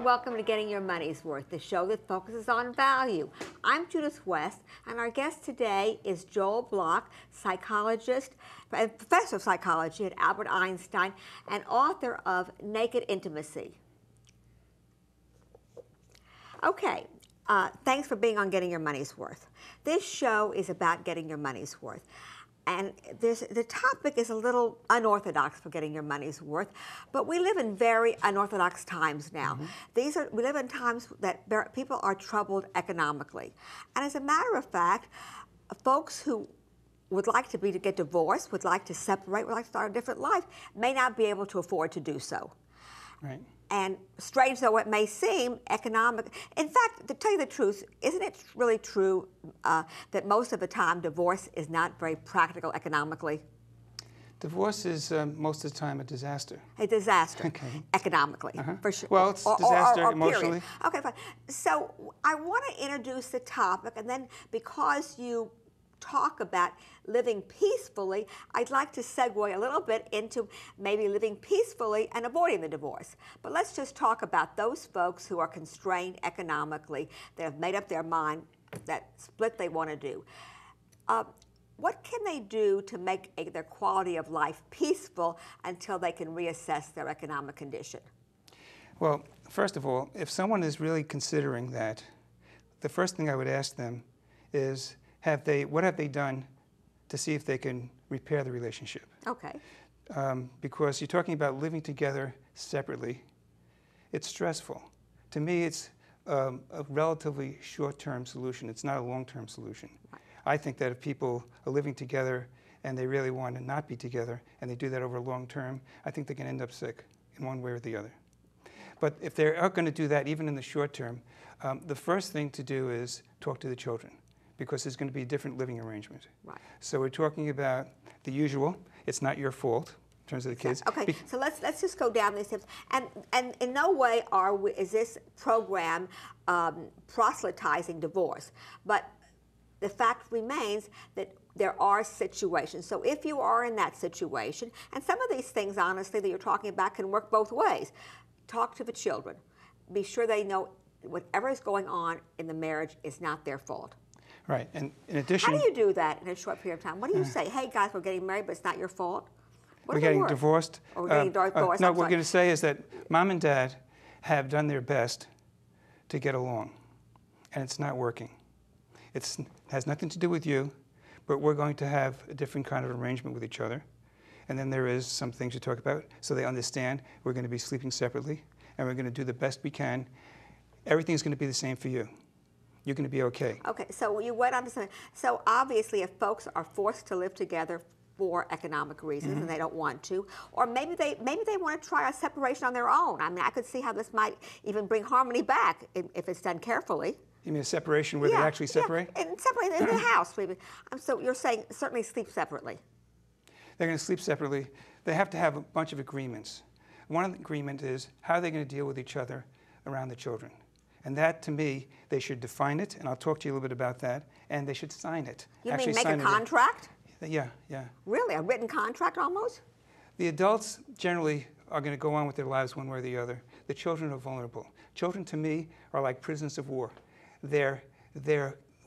welcome to Getting Your Money's Worth, the show that focuses on value. I'm Judith West, and our guest today is Joel Block, psychologist, professor of psychology at Albert Einstein, and author of Naked Intimacy. Okay, thanks for being on Getting Your Money's Worth. This show is about getting your money's worth. And the topic is a little unorthodox for getting your money's worth, but we live in very unorthodox times now. Mm-hmm. We live in times that people are troubled economically. And as a matter of fact, folks who would like to get divorced, would like to separate, would like to start a different life, may not be able to afford to do so. Right. And strange though it may seem, in fact, to tell you the truth, isn't it really true that most of the time divorce is not very practical economically? Divorce is most of the time a disaster. A disaster, okay. Economically, for sure. Well, it's disaster or emotionally. Period. Okay, fine. So I want to introduce the topic, and then because you talk about living peacefully, I'd like to segue a little bit into maybe living peacefully and avoiding the divorce. But let's just talk about those folks who are constrained economically, that have made up their mind that split they want to do. What can they do to make their quality of life peaceful until they can reassess their economic condition? Well, first of all, if someone is really considering that, the first thing I would ask them is, what have they done to see if they can repair the relationship? Okay. Because you're talking about living together separately. It's stressful. To me, it's a relatively short-term solution. It's not a long-term solution. Right. I think that if people are living together and they really want to not be together, and they do that over a long term, I think they can end up sick in one way or the other. But if they are going to do that, even in the short term, the first thing to do is talk to the children, because there's going to be a different living arrangement. Right. So we're talking about the usual. It's not your fault in terms of the kids. Okay, so let's just go down these steps. And in no way is this program proselytizing divorce. But the fact remains that there are situations. So if you are in that situation, and some of these things, honestly, that you're talking about can work both ways. Talk to the children. Be sure they know whatever is going on in the marriage is not their fault. Right, and in addition... How do you do that in a short period of time? What do you say? Hey, guys, we're getting married, but it's not your fault. We're getting divorced. Or we're getting divorced. No, what we're going to say is that Mom and Dad have done their best to get along, and it's not working. It has nothing to do with you, but we're going to have a different kind of arrangement with each other. And then there is some things to talk about, so they understand we're going to be sleeping separately, and we're going to do the best we can. Everything's going to be the same for you. You're going to be okay. Okay, so you went on to something. So obviously, if folks are forced to live together for economic reasons and they don't want to, or maybe they want to try a separation on their own. I mean, I could see how this might even bring harmony back if it's done carefully. You mean a separation where they actually separate? Yeah, and separate in the house. So you're saying certainly sleep separately. They're going to sleep separately. They have to have a bunch of agreements. One of the agreements is how are they going to deal with each other around the children. And that, to me, they should define it, and I'll talk to you a little bit about that, and they should sign it. You mean make a contract? Yeah. Really? A written contract almost? The adults generally are going to go on with their lives one way or the other. The children are vulnerable. Children, to me, are like prisoners of war. Their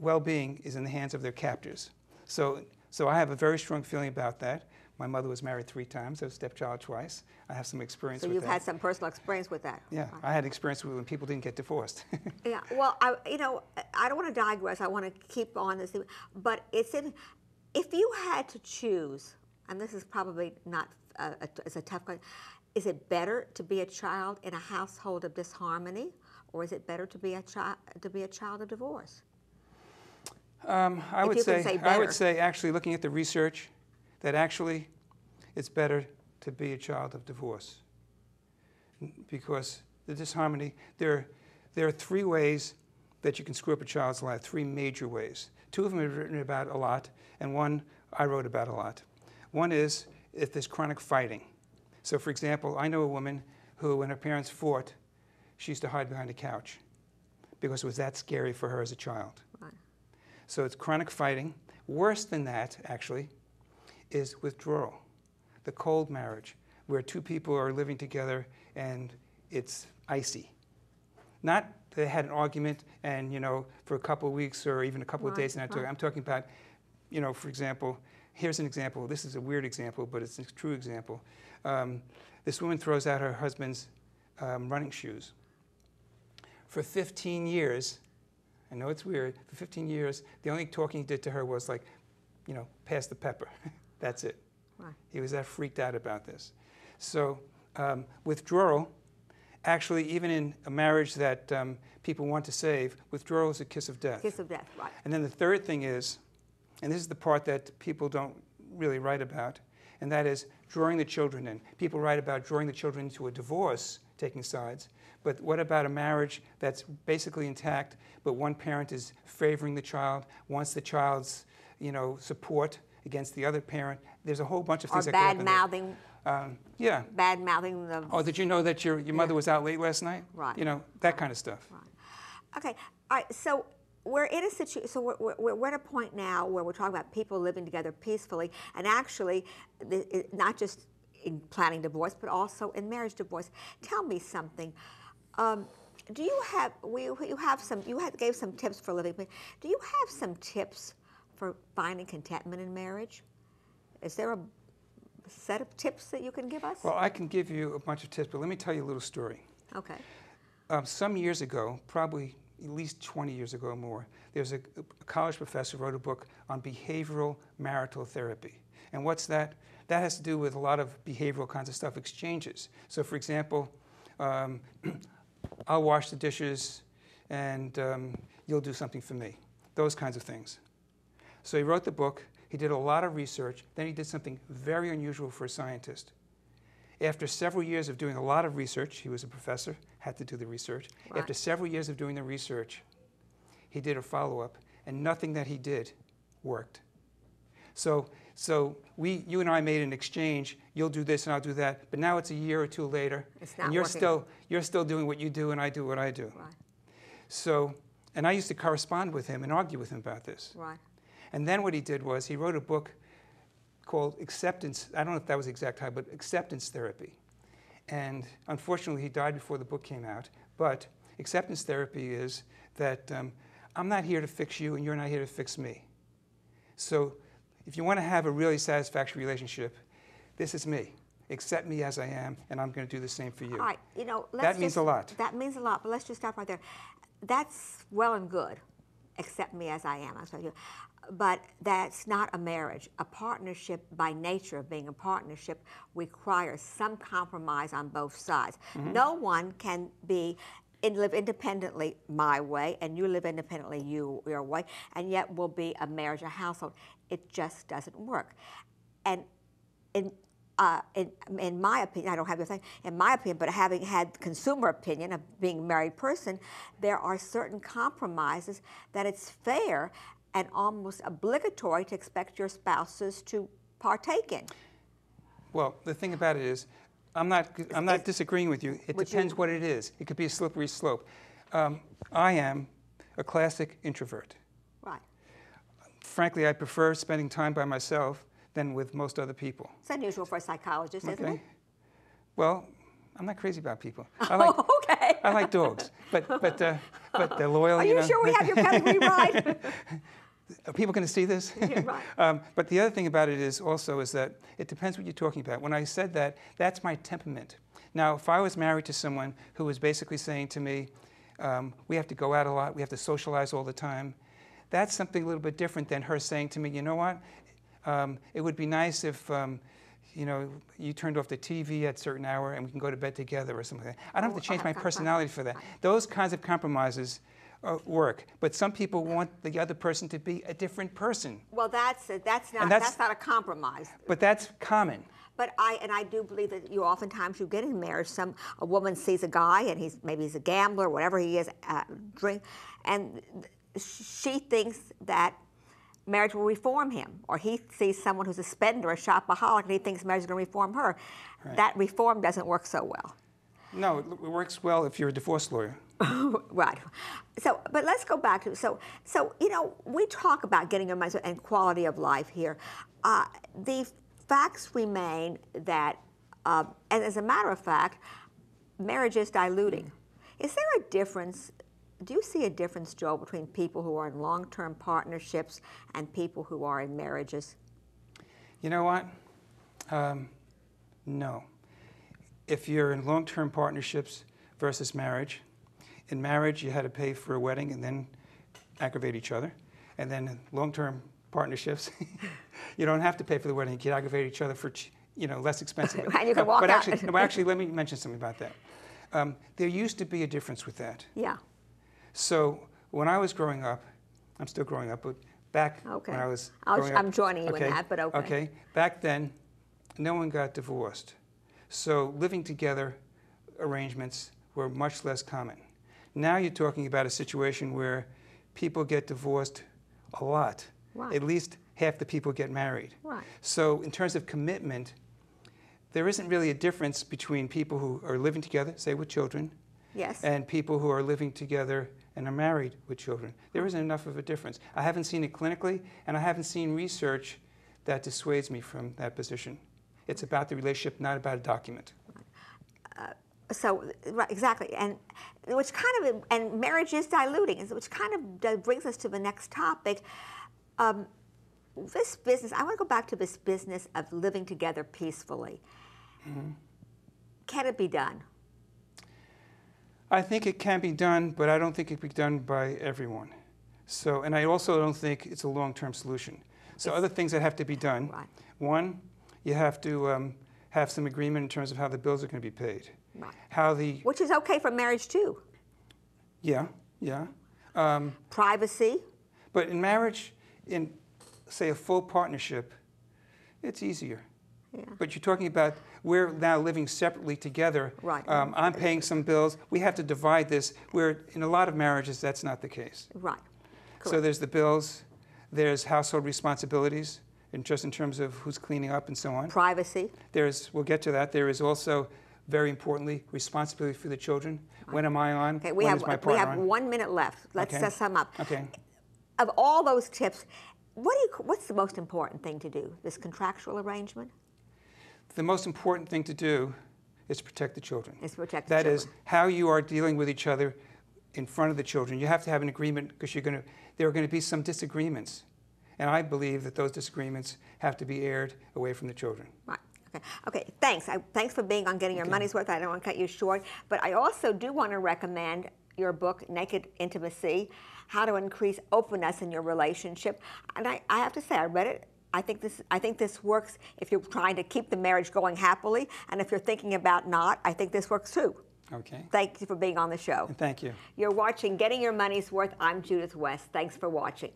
well-being is in the hands of their captors. So I have a very strong feeling about that. My mother was married 3 times. I was a stepchild twice. I have some experience with that. So you've had some personal experience with that. Yeah, I had experience with when people didn't get divorced. Yeah, well, I don't want to digress. I want to keep on this. But if you had to choose, and this is probably not, it's a tough question, is it better to be a child in a household of disharmony, or is it better to be a child of divorce? I would say, actually, looking at the research, that actually it's better to be a child of divorce. Because the disharmony, there are 3 ways that you can screw up a child's life, 3 major ways. 2 of them are written about a lot, and 1 I wrote about a lot. One is if there's chronic fighting. So for example, I know a woman who, when her parents fought, she used to hide behind a couch because it was that scary for her as a child. Right. So it's chronic fighting. Worse than that, actually, is withdrawal, the cold marriage, where 2 people are living together and it's icy. Not they had an argument and, for a couple of weeks or even a couple of days. And I'm talking about, for example, here's an example. This is a weird example, but it's a true example. This woman throws out her husband's running shoes. For 15 years, I know it's weird, for 15 years, the only talking he did to her was like, pass the pepper. That's it. Right. He was that freaked out about this. So withdrawal, actually, even in a marriage that people want to save, withdrawal is a kiss of death. Kiss of death, right. And then the third thing is, and this is the part that people don't really write about, and that is drawing the children in. People write about drawing the children into a divorce, taking sides, but what about a marriage that's basically intact, but one parent is favoring the child, wants the child's, support against the other parent? There's a whole bunch of things that bad mouthing. Yeah. Bad mouthing the. Oh, did you know that your mother was out late last night? Right. That kind of stuff. Right. Okay. All right. So we're in a situation. So we're at a point now where we're talking about people living together peacefully, and actually, not just in planning divorce, but also in marriage divorce. Tell me something. Do you have? Gave some tips for living. But do you have some tips for finding contentment in marriage? Is there a set of tips that you can give us? Well, I can give you a bunch of tips, but let me tell you a little story. Okay. Some years ago, probably at least 20 years ago or more, there's a college professor who wrote a book on behavioral marital therapy. And what's that? That has to do with a lot of behavioral kinds of stuff, exchanges. So for example, I'll wash the dishes and you'll do something for me. Those kinds of things. So he wrote the book. He did a lot of research. Then he did something very unusual for a scientist. After several years of doing a lot of research, he was a professor, had to do the research. Right. After several years of doing the research, he did a follow-up, and nothing that he did worked. So you and I made an exchange. You'll do this and I'll do that. But now it's a year or two later, and you're still doing what you do and I do what I do. Right. So, and I used to correspond with him and argue with him about this. Right. And then what he did was he wrote a book called Acceptance. I don't know if that was the exact title, but Acceptance Therapy. And unfortunately, he died before the book came out. But acceptance therapy is that I'm not here to fix you and you're not here to fix me. So if you want to have a really satisfactory relationship, this is me. Accept me as I am, and I'm going to do the same for you. All right, that means a lot. That means a lot, but let's just stop right there. That's well and good. Accept me as I am. I'll tell you. But that's not a marriage. A partnership, by nature of being a partnership, requires some compromise on both sides. Mm-hmm. No one can live independently my way, and you live independently your way, and yet will be a marriage, a household. It just doesn't work. And in my opinion, I don't have your thing, in my opinion, but having had consumer opinion of being a married person, there are certain compromises that it's fair and almost obligatory to expect your spouses to partake in. Well, the thing about it is, I'm not disagreeing with you. It depends what it is. It could be a slippery slope. I am a classic introvert. Right. Frankly, I prefer spending time by myself than with most other people. It's unusual for a psychologist, isn't it? Well, I'm not crazy about people. Okay. I like dogs, but they're loyal. Are you sure we have your pedigree right? Are people going to see this? Yeah, right. But the other thing about it is that it depends what you're talking about. When I said that, that's my temperament. Now, if I was married to someone who was basically saying to me, we have to go out a lot, we have to socialize all the time, that's something a little bit different than her saying to me, you know what, it would be nice if you turned off the TV at a certain hour and we can go to bed together or something like that. I don't have to change my personality for that. Those kinds of compromises work, but some people want the other person to be a different person. Well, that's not a compromise. But that's common. But I do believe that oftentimes you get in marriage, a woman sees a guy and maybe he's a gambler, whatever he is, and she thinks that marriage will reform him, or he sees someone who's a spender, a shopaholic, and he thinks marriage is going to reform her. Right. That reform doesn't work so well. No, it works well if you're a divorce lawyer. Right. So, but let's go back to, we talk about getting your money and quality of life here. The facts remain that, and as a matter of fact, marriage is diluting. Is there a difference, do you see a difference, Joel, between people who are in long-term partnerships and people who are in marriages? You know what? No. If you're in long-term partnerships versus marriage, in marriage you had to pay for a wedding and then aggravate each other. And then in long-term partnerships, you don't have to pay for the wedding. You can aggravate each other for, less expensive. And you can walk out. Actually, let me mention something about that. There used to be a difference with that. Yeah. So when I was growing up, I'm still growing up, but back when I was growing up. I'm joining you in that, but okay. Okay. Back then, no one got divorced. So living together arrangements were much less common. Now you're talking about a situation where people get divorced a lot. Right. At least half the people get married. Right. So in terms of commitment, there isn't really a difference between people who are living together, say with children, Yes. and people who are living together and are married with children. There isn't enough of a difference. I haven't seen it clinically, and I haven't seen research that dissuades me from that position. It's about the relationship, not about a document. Right, exactly, and which kind of, and marriage is diluting, which kind of brings us to the next topic. This business, I want to go back to this business of living together peacefully. Mm-hmm. Can it be done? I think it can be done, but I don't think it can be done by everyone. So, and I also don't think it's a long-term solution. So other things that have to be done. Right. One, you have to have some agreement in terms of how the bills are going to be paid. Right. Which is okay for marriage too. Yeah, yeah. Privacy. But in marriage, in say a full partnership, it's easier. Yeah. But you're talking about we're now living separately together. Right. I'm paying some bills. We have to divide this. Where in a lot of marriages, that's not the case. Right. Correct. So there's the bills, there's household responsibilities, in terms of who's cleaning up and so on. Privacy. We'll get to that. There is also, very importantly, responsibility for the children. Right. When am I on? Okay, when is my partner on? 1 minute left. Let's set some up. Okay. Of all those tips, what's the most important thing to do? This contractual arrangement? The most important thing to do is to protect the children. Is protect the children. That is how you are dealing with each other in front of the children. You have to have an agreement because there are going to be some disagreements. And I believe that those disagreements have to be aired away from the children. Right. Okay. Thanks. Thanks for being on Getting Your Money's Worth. I don't want to cut you short. But I also do want to recommend your book, Naked Intimacy, How to Increase Openness in Your Relationship. And I have to say, I read it. I think this works if you're trying to keep the marriage going happily. And if you're thinking about not, I think this works too. Okay. Thank you for being on the show. And thank you. You're watching Getting Your Money's Worth. I'm Judith West. Thanks for watching.